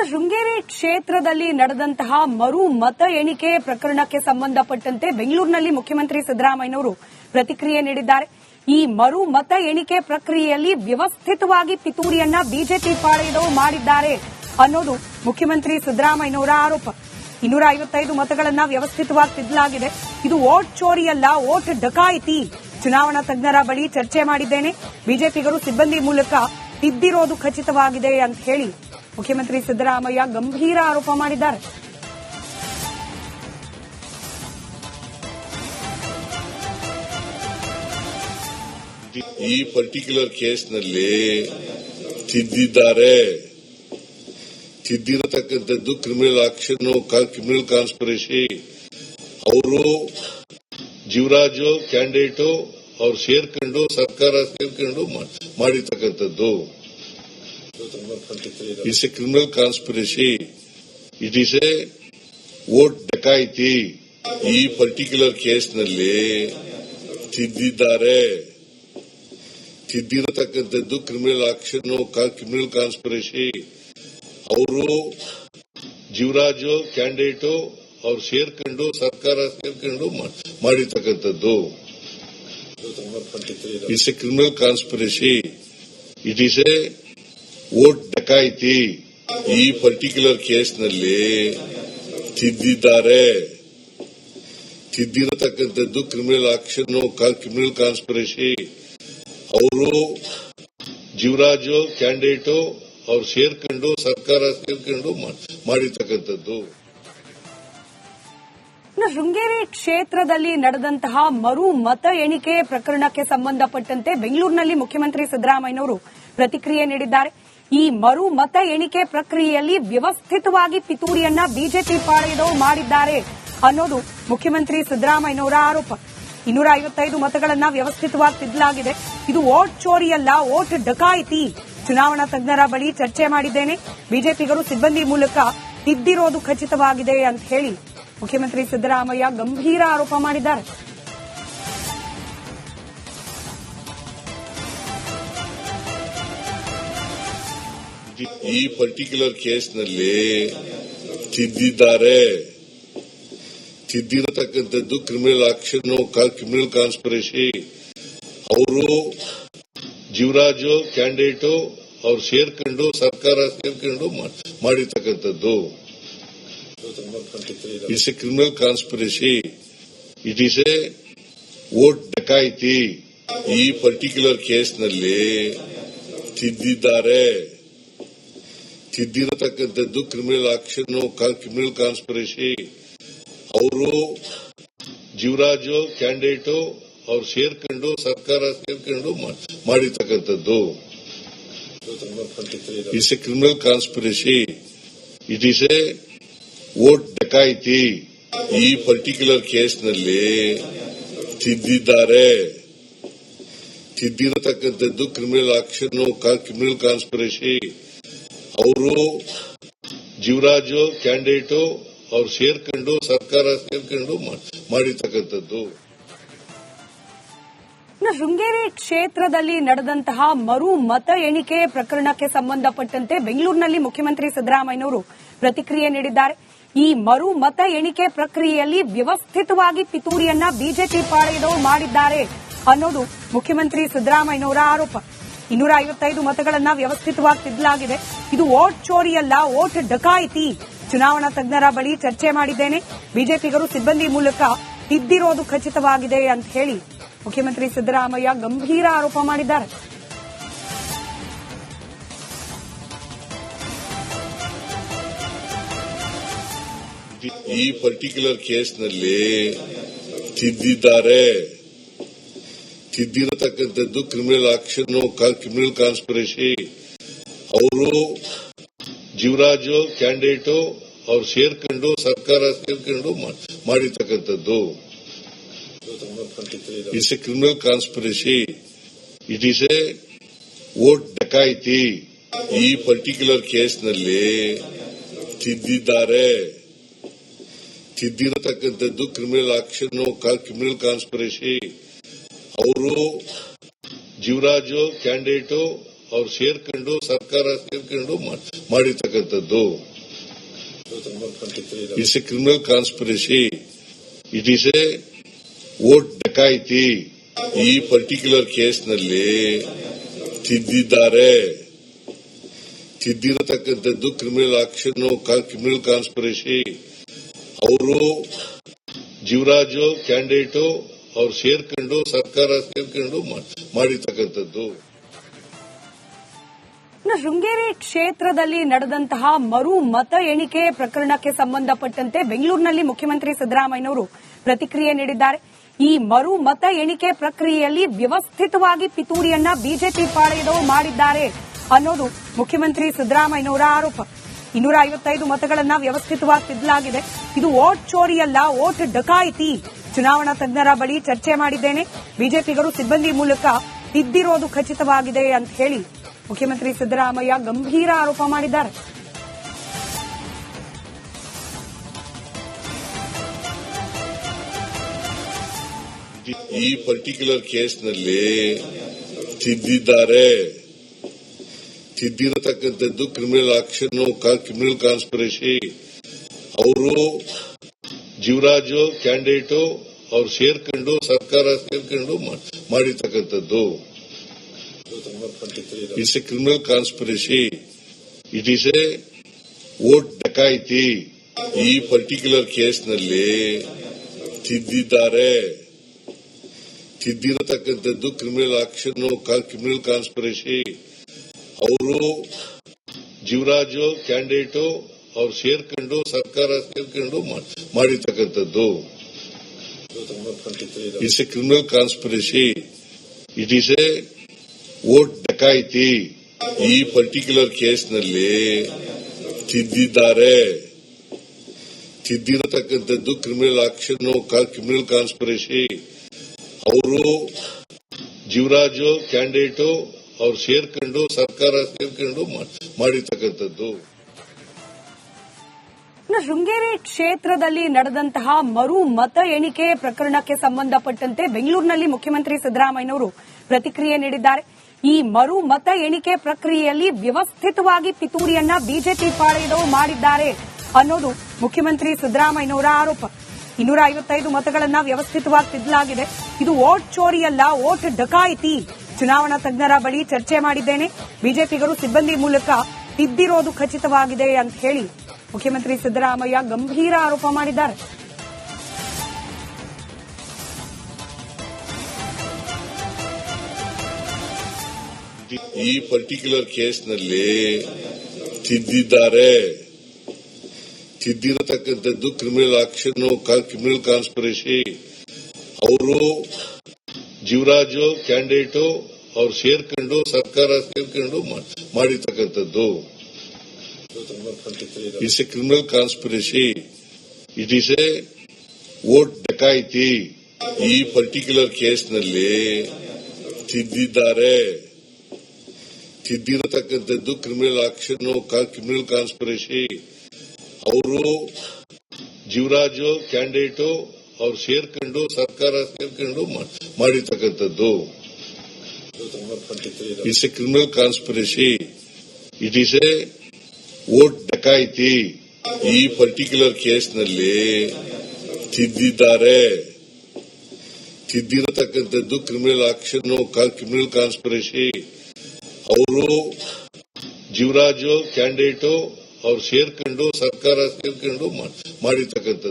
ಶೃಂಗೇರಿ ಕ್ಷೇತ್ರದಲ್ಲಿ ನಡೆದಂತಹ ಮರು ಮತ ಎಣಿಕೆ ಪ್ರಕರಣಕ್ಕೆ ಸಂಬಂಧಪಟ್ಟಂತೆ ಬೆಂಗಳೂರಿನಲ್ಲಿ ಮುಖ್ಯಮಂತ್ರಿ ಸಿದ್ದರಾಮಯ್ಯನವರು ಪ್ರತಿಕ್ರಿಯೆ ನೀಡಿದ್ದಾರೆ. ಈ ಮರು ಮತ ಎಣಿಕೆ ಪ್ರಕ್ರಿಯೆಯಲ್ಲಿ ವ್ಯವಸ್ಥಿತವಾಗಿ ಪಿತೂರಿಯನ್ನ ಬಿಜೆಪಿ ಪಾಳೆಯದವರು ಮಾಡಿದ್ದಾರೆ ಅನ್ನೋದು ಮುಖ್ಯಮಂತ್ರಿ ಸಿದ್ದರಾಮಯ್ಯನವರ ಆರೋಪ. 255 ಮತಗಳನ್ನ ವ್ಯವಸ್ಥಿತವಾಗಿ ತಿದ್ದಲಾಗಿದೆ. ಇದು ವೋಟ್ ಚೋರಿಯಲ್ಲ, ವೋಟ್ ಡಕಾಯಿತಿ. ಚುನಾವಣಾ ತಜ್ಞರ ಬಳಿ ಚರ್ಚೆ ಮಾಡಿದ್ದೇನೆ. ಬಿಜೆಪಿಗರು ಸಿಬ್ಬಂದಿ ಮೂಲಕ ತಿದ್ದಿರೋದು ಖಚಿತವಾಗಿದೆ ಅಂತ ಹೇಳಿ ಮುಖ್ಯಮಂತ್ರಿ ಸಿದ್ದರಾಮಯ್ಯ ಗಂಭೀರ ಆರೋಪ ಮಾಡಿದ್ದಾರೆ. ಈ ಪರ್ಟಿಕ್ಯುಲರ್ ಕೇಸ್ನಲ್ಲಿ ತಿದ್ದಿದ್ದಾರೆ. ತಿದ್ದಿರತಕ್ಕಂಥದ್ದು ಕ್ರಿಮಿನಲ್ ಆಕ್ಷನ್, ಕ್ರಿಮಿನಲ್ ಕಾನ್ಸ್ಪಿರಸಿ. ಅವರು ಜೀವರಾಜು ಕ್ಯಾಂಡಿಡೇಟು ಅವ್ರು ಸೇರ್ಕೊಂಡು ಸರ್ಕಾರ ಸೇರ್ಕೊಂಡು ಮಾಡಿರ್ತಕ್ಕಂಥದ್ದು. It's a criminal conspiracy. It is a vote dacoity. ಈ ಪರ್ಟಿಕ್ಯುಲರ್ ಕೇಸ್ನಲ್ಲಿ ತಿದ್ದಿದ್ದಾರೆ. ತಿದ್ದಿರತಕ್ಕಂಥದ್ದು ಕ್ರಿಮಿನಲ್ ಆಕ್ಷನ್, ಕ್ರಿಮಿನಲ್ ಕಾನ್ಸ್ಪಿರಸಿ. ಅವರು ಜೀವರಾಜು ಕ್ಯಾಂಡಿಡೇಟು ಅವ್ರು ಸೇರ್ಕೊಂಡು ಸರ್ಕಾರ ಸೇರ್ಕೊಂಡು ಮಾಡಿರ್ತಕ್ಕಂಥದ್ದು. It's a criminal conspiracy. It is a vote dacoity. ಈ ಪರ್ಟಿಕ್ಯುಲರ್ ಕೇಸ್ನಲ್ಲಿ ತಿದ್ದಿದ್ದಾರೆ. ತಿದ್ದಿರತಕ್ಕಂಥದ್ದು ಕ್ರಿಮಿನಲ್ ಆಕ್ಷನ್, ಕ್ರಿಮಿನಲ್ ಕಾನ್ಸ್ಪಿರಸಿ. ಅವರು ಜೀವರಾಜು ಕ್ಯಾಂಡಿಡೇಟು ಅವ್ರು ಸೇರ್ಕೊಂಡು ಸರ್ಕಾರ ಸೇರ್ಕೊಂಡು ಮಾಡಿರ್ತಕ್ಕಂಥದ್ದು. ಶೃಂಗೇರಿ ಕ್ಷೇತ್ರದಲ್ಲಿ ನಡೆದಂತಹ ಮರು ಮತ ಎಣಿಕೆ ಪ್ರಕರಣಕ್ಕೆ ಸಂಬಂಧಪಟ್ಟಂತೆ ಬೆಂಗಳೂರಿನಲ್ಲಿ ಮುಖ್ಯಮಂತ್ರಿ ಸಿದ್ದರಾಮಯ್ಯನವರು ಪ್ರತಿಕ್ರಿಯೆ ನೀಡಿದ್ದಾರೆ. ಈ ಮರು ಮತ ಎಣಿಕೆ ಪ್ರಕ್ರಿಯೆಯಲ್ಲಿ ವ್ಯವಸ್ಥಿತವಾಗಿ ಪಿತೂರಿಯನ್ನ ಬಿಜೆಪಿ ಪಾಳೆಯದವರು ಮಾಡಿದ್ದಾರೆ ಅನ್ನೋದು ಮುಖ್ಯಮಂತ್ರಿ ಸಿದ್ದರಾಮಯ್ಯನವರ ಆರೋಪ. 255 ಮತಗಳನ್ನ ವ್ಯವಸ್ಥಿತವಾಗಿ ತಿದ್ದಲಾಗಿದೆ. ಇದು ವೋಟ್ ಚೋರಿಯಲ್ಲ, ವೋಟ್ ಡಕಾಯಿತಿ. ಚುನಾವಣಾ ತಜ್ಞರ ಬಳಿ ಚರ್ಚೆ ಮಾಡಿದ್ದೇನೆ. ಬಿಜೆಪಿಗರು ಸಿಬ್ಬಂದಿ ಮೂಲಕ ತಿದ್ದಿರೋದು ಖಚಿತವಾಗಿದೆ ಅಂತ ಹೇಳಿ ಮುಖ್ಯಮಂತ್ರಿ ಸಿದ್ದರಾಮಯ್ಯ ಗಂಭೀರ ಆರೋಪ ಮಾಡಿದ್ದಾರೆ. ಈ ಪರ್ಟಿಕ್ಯುಲರ್ ಕೇಸ್ನಲ್ಲಿ ತಿದ್ದಿದ್ದಾರೆ. ತಿದ್ದಿರತಕ್ಕಂಥದ್ದು ಕ್ರಿಮಿನಲ್ ಆಕ್ಷನ್, ಕ್ರಿಮಿನಲ್ ಕಾನ್ಸ್ಪಿರಸಿ. ಅವರು ಜೀವರಾಜು ಕ್ಯಾಂಡಿಡೇಟು ಅವ್ರು ಸೇರ್ಕೊಂಡು ಸರ್ಕಾರ ಸೇರ್ಕೊಂಡು ಮಾಡಿರ್ತಕ್ಕಂಥದ್ದು. It's a criminal conspiracy. It is a vote dacoity. ಈ ಪರ್ಟಿಕ್ಯುಲರ್ ಕೇಸ್ನಲ್ಲಿ ತಿದ್ದಿದ್ದಾರೆ. ತಿದ್ದಿರತಕ್ಕಂಥದ್ದು ಕ್ರಿಮಿನಲ್ ಆಕ್ಷನ್, ಕ್ರಿಮಿನಲ್ ಕಾನ್ಸ್ಪಿರಸಿ. ಅವರು ಜೀವರಾಜು ಕ್ಯಾಂಡಿಡೇಟು ಅವ್ರು ಸೇರ್ಕೊಂಡು ಸರ್ಕಾರ ಸೇರ್ಕೊಂಡು ಮಾಡಿರ್ತಕ್ಕಂಥದ್ದು. It's a criminal conspiracy. It is a vote dacoity. ಈ ಪರ್ಟಿಕ್ಯುಲರ್ ಕೇಸ್ನಲ್ಲಿ ತಿದ್ದಿದ್ದಾರೆ. ತಿದ್ದಿರತಕ್ಕಂಥದ್ದು ಕ್ರಿಮಿನಲ್ ಆಕ್ಷನ್, ಕ್ರಿಮಿನಲ್ ಕಾನ್ಸ್ಪಿರಸಿ. ಅವರು ಜೀವರಾಜು ಕ್ಯಾಂಡಿಡೇಟು ಅವ್ರು ಸೇರ್ಕೊಂಡು ಸರ್ಕಾರ ಸೇರ್ಕೊಂಡು ಮಾಡಿರ್ತಕ್ಕಂಥದ್ದು. ಶೃಂಗೇರಿ ಕ್ಷೇತ್ರದಲ್ಲಿ ನಡೆದಂತಹ ಮರು ಮತ ಎಣಿಕೆ ಪ್ರಕರಣಕ್ಕೆ ಸಂಬಂಧಪಟ್ಟಂತೆ ಬೆಂಗಳೂರಿನಲ್ಲಿ ಮುಖ್ಯಮಂತ್ರಿ ಸಿದ್ದರಾಮಯ್ಯನವರು ಪ್ರತಿಕ್ರಿಯೆ ನೀಡಿದ್ದಾರೆ. ಈ ಮರು ಮತ ಎಣಿಕೆ ಪ್ರಕ್ರಿಯೆಯಲ್ಲಿ ವ್ಯವಸ್ಥಿತವಾಗಿ ಪಿತೂರಿಯನ್ನ ಬಿಜೆಪಿ ಪಾಳೆಯದವರು ಮಾಡಿದ್ದಾರೆ ಅನ್ನೋದು ಮುಖ್ಯಮಂತ್ರಿ ಸಿದ್ದರಾಮಯ್ಯನವರ ಆರೋಪ. 255 ಮತಗಳನ್ನ ವ್ಯವಸ್ಥಿತವಾಗಿ ತಿದ್ದಲಾಗಿದೆ. ಇದು ವೋಟ್ ಚೋರಿಯಲ್ಲ, ವೋಟ್ ಡಕಾಯಿತಿ. ಚುನಾವಣಾ ತಜ್ಞರ ಬಳಿ ಚರ್ಚೆ ಮಾಡಿದ್ದೇನೆ. ಬಿಜೆಪಿಗರು ಸಿಬ್ಬಂದಿ ಮೂಲಕ ತಿದ್ದಿರೋದು ಖಚಿತವಾಗಿದೆ ಅಂತ ಹೇಳಿ ಮುಖ್ಯಮಂತ್ರಿ ಸಿದ್ದರಾಮಯ್ಯ ಗಂಭೀರ ಆರೋಪ ಮಾಡಿದ್ದಾರೆ. ಈ ಪರ್ಟಿಕ್ಯುಲರ್ ಕೇಸ್ನಲ್ಲಿ ತಿದ್ದಿದ್ದಾರೆ. ತಿದ್ದಿರತಕ್ಕಂಥದ್ದು ಕ್ರಿಮಿನಲ್ ಆಕ್ಷನ್, ಕ್ರಿಮಿನಲ್ ಕಾನ್ಸ್ಪಿರಸಿ. ಅವರು ಜೀವರಾಜು ಕ್ಯಾಂಡಿಡೇಟು ಅವ್ರು ಸೇರ್ಕೊಂಡು ಸರ್ಕಾರ ಸೇರ್ಕೊಂಡು ಮಾಡಿರ್ತಕ್ಕಂಥದ್ದು. It's a criminal conspiracy. It is a vote dacoity. ಈ ಪರ್ಟಿಕ್ಯುಲರ್ ಕೇಸ್ನಲ್ಲಿ ತಿದ್ದಿದ್ದಾರೆ. ತಿದ್ದಿರತಕ್ಕಂಥದ್ದು ಕ್ರಿಮಿನಲ್ ಆಕ್ಷನ್, ಕ್ರಿಮಿನಲ್ ಕಾನ್ಸ್ಪಿರಸಿ. ಅವರು ಜೀವರಾಜು ಕ್ಯಾಂಡಿಡೇಟು ಅವ್ರು ಸೇರ್ಕೊಂಡು ಸರ್ಕಾರ ಸೇರ್ಕೊಂಡು ಮಾಡಿರ್ತಕ್ಕಂಥದ್ದು. It's a criminal conspiracy. It is a vote ಡಕಾಯಿತಿ. ಈ ಪರ್ಟಿಕ್ಯುಲರ್ ಕೇಸ್ನಲ್ಲಿ ತಿದ್ದಿರತಕ್ಕಂಥದ್ದು ಕ್ರಿಮಿನಲ್ ಆಕ್ಷನ್, ಕ್ರಿಮಿನಲ್ ಕಾನ್ಸ್ಪಿರಸಿ. ಅವರು ಜೀವರಾಜು ಕ್ಯಾಂಡಿಡೇಟು ಅವ್ರು ಸೇರ್ಕೊಂಡು ಸರ್ಕಾರ ಸೇರ್ಕೊಂಡು ಮಾಡಿರ್ತಕ್ಕಂಥದ್ದು. ಶೃಂಗೇರಿ ಕ್ಷೇತ್ರದಲ್ಲಿ ನಡೆದಂತಹ ಮರು ಮತ ಎಣಿಕೆ ಪ್ರಕರಣಕ್ಕೆ ಸಂಬಂಧಪಟ್ಟಂತೆ ಬೆಂಗಳೂರಿನಲ್ಲಿ ಮುಖ್ಯಮಂತ್ರಿ ಸಿದ್ದರಾಮಯ್ಯನವರು ಪ್ರತಿಕ್ರಿಯೆ ನೀಡಿದ್ದಾರೆ. ಈ ಮರು ಮತ ಎಣಿಕೆ ಪ್ರಕ್ರಿಯೆಯಲ್ಲಿ ವ್ಯವಸ್ಥಿತವಾಗಿ ಪಿತೂರಿಯನ್ನ ಬಿಜೆಪಿ ಪಾಳೆಯದವರು ಮಾಡಿದ್ದಾರೆ ಅನ್ನೋದು ಮುಖ್ಯಮಂತ್ರಿ ಸಿದ್ದರಾಮಯ್ಯನವರ ಆರೋಪ. 255 ಮತಗಳನ್ನ ವ್ಯವಸ್ಥಿತವಾಗಿ ತಿದ್ದಲಾಗಿದೆ. ಇದು ವೋಟ್ ಚೋರಿಯಲ್ಲ, ವೋಟ್ ಡಕಾಯಿತಿ. ಚುನಾವಣಾ ತಜ್ಞರ ಬಳಿ ಚರ್ಚೆ ಮಾಡಿದ್ದೇನೆ, ಬಿಜೆಪಿಗರು ಸಿಬ್ಬಂದಿ ಮೂಲಕ ತಿದ್ದಿರೋದು ಖಚಿತವಾಗಿದೆ ಅಂತ ಹೇಳಿ ಮುಖ್ಯಮಂತ್ರಿ ಸಿದ್ದರಾಮಯ್ಯ ಗಂಭೀರ ಆರೋಪ ಮಾಡಿದ್ದಾರೆ. ಈ ಪರ್ಟಿಕ್ಯುಲರ್ ಕೇಸ್ನಲ್ಲಿ ತಿದ್ದಿರತಕ್ಕಂಥದ್ದು ಕ್ರಿಮಿನಲ್ ಆಕ್ಷನ್, ಕ್ರಿಮಿನಲ್ ಕಾನ್ಸ್ಪಿರಸಿ. ಅವರು ಜೀವರಾಜು ಕ್ಯಾಂಡಿಡೇಟು ಅವ್ರು ಸೇರ್ಕೊಂಡು ಸರ್ಕಾರ ಸೇರ್ಕೊಂಡು ಮಾಡಿರ್ತಕ್ಕಂಥದ್ದು. It's a criminal conspiracy. It is a vote dacoity. ಈ ಪರ್ಟಿಕ್ಯುಲರ್ ಕೇಸ್ನಲ್ಲಿ ತಿದ್ದಿರತಕ್ಕಂಥದ್ದು ಕ್ರಿಮಿನಲ್ ಆಕ್ಷನ್, ಕ್ರಿಮಿನಲ್ ಕಾನ್ಸ್ಪಿರಸಿ. ಅವರು ಜೀವರಾಜು ಕ್ಯಾಂಡಿಡೇಟು ಅವ್ರು ಸೇರ್ಕೊಂಡು ಸರ್ಕಾರ ಸೇರ್ಕೊಂಡು ಮಾಡಿರ್ತಕ್ಕಂಥದ್ದು. It's a criminal conspiracy. It is a vote dacoity. ಈ ಪರ್ಟಿಕ್ಯುಲರ್ ಕೇಸ್ನಲ್ಲಿ ತಿದ್ದಿರತಕ್ಕಂಥದ್ದು ಕ್ರಿಮಿನಲ್ ಆಕ್ಷನ್, ಕ್ರಿಮಿನಲ್ ಕಾನ್ಸ್ಪಿರಸಿ. ಅವರು ಜೀವರಾಜು ಕ್ಯಾಂಡಿಡೇಟು ಅವ್ರು ಸೇರ್ಕೊಂಡು ಸರ್ಕಾರ ಸೇರ್ಕೊಂಡು ಮಾಡಿರ್ತಕ್ಕಂಥದ್ದು. ಶೃಂಗೇರಿ ಕ್ಷೇತ್ರದಲ್ಲಿ ನಡೆದಂತಹ ಮರು ಮತ ಎಣಿಕೆ ಪ್ರಕರಣಕ್ಕೆ ಸಂಬಂಧಪಟ್ಟಂತೆ ಬೆಂಗಳೂರಿನಲ್ಲಿ ಮುಖ್ಯಮಂತ್ರಿ ಸಿದ್ದರಾಮಯ್ಯನವರು ಪ್ರತಿಕ್ರಿಯೆ ನೀಡಿದ್ದಾರೆ. ಈ ಮರು ಮತ ಎಣಿಕೆ ಪ್ರಕ್ರಿಯೆಯಲ್ಲಿ ವ್ಯವಸ್ಥಿತವಾಗಿ ಪಿತೂರಿಯನ್ನ ಬಿಜೆಪಿ ಪಾಳೆಯದವರು ಮಾಡಿದ್ದಾರೆ ಅನ್ನೋದು ಮುಖ್ಯಮಂತ್ರಿ ಸಿದ್ದರಾಮಯ್ಯನವರ ಆರೋಪ. 255 ಮತಗಳನ್ನ ವ್ಯವಸ್ಥಿತವಾಗಿ ತಿದ್ದಲಾಗಿದೆ. ಇದು ವೋಟ್ ಚೋರಿಯಲ್ಲ, ವೋಟ್ ಡಕಾಯಿತಿ. ಚುನಾವಣಾ ತಜ್ಞರ ಬಳಿ ಚರ್ಚೆ ಮಾಡಿದ್ದೇನೆ, ಬಿಜೆಪಿಗರು ಸಿಬ್ಬಂದಿ ಮೂಲಕ ತಿದ್ದಿರೋದು ಖಚಿತವಾಗಿದೆ ಅಂತ ಹೇಳಿ ಮುಖ್ಯಮಂತ್ರಿ ಸಿದ್ದರಾಮಯ್ಯ ಗಂಭೀರ ಆರೋಪ ಮಾಡಿದ್ದಾರೆ. ಈ ಪರ್ಟಿಕ್ಯುಲರ್ ಕೇಸ್ನಲ್ಲಿ ತಿದ್ದಿರತಕ್ಕಂಥದ್ದು ಕ್ರಿಮಿನಲ್ ಆಕ್ಷನ್, ಕ್ರಿಮಿನಲ್ ಕಾನ್ಸ್ಪಿರಸಿ. ಅವರು ಜೀವರಾಜು ಕ್ಯಾಂಡಿಡೇಟು ಅವ್ರು ಸೇರ್ಕೊಂಡು ಸರ್ಕಾರ ಸೇರ್ಕೊಂಡು ಮಾಡಿರ್ತಕ್ಕಂಥದ್ದು. It's a criminal conspiracy. It is a vote dacoity. ಈ ಪರ್ಟಿಕ್ಯುಲರ್ ಕೇಸ್ನಲ್ಲಿ ತಿದ್ದಿರತಕ್ಕಂಥದ್ದು ಕ್ರಿಮಿನಲ್ ಆಕ್ಷನ್, ಕ್ರಿಮಿನಲ್ ಕಾನ್ಸ್ಪಿರಸಿ. ಅವರು ಜೀವರಾಜು ಕ್ಯಾಂಡಿಡೇಟು ಅವ್ರು ಸೇರ್ಕೊಂಡು ಸರ್ಕಾರ ಸೇರ್ಕೊಂಡು ಮಾಡಿರ್ತಕ್ಕಂಥದ್ದು. It's a criminal conspiracy. It is a vote dacoity. ಈ ಪರ್ಟಿಕ್ಯುಲರ್ ಕೇಸ್ನಲ್ಲಿ ತಿದ್ದಿರತಕ್ಕಂಥದ್ದು ಕ್ರಿಮಿನಲ್ ಆಕ್ಷನ್, ಕ್ರಿಮಿನಲ್ ಕಾನ್ಸ್ಪಿರಸಿ. ಅವರು ಜೀವರಾಜು ಕ್ಯಾಂಡಿಡೇಟು ಅವ್ರು ಸೇರ್ಕೊಂಡು ಸರ್ಕಾರ ಸೇರ್ಕೊಂಡು ಮಾಡಿರ್ತಕ್ಕಂಥದ್ದು.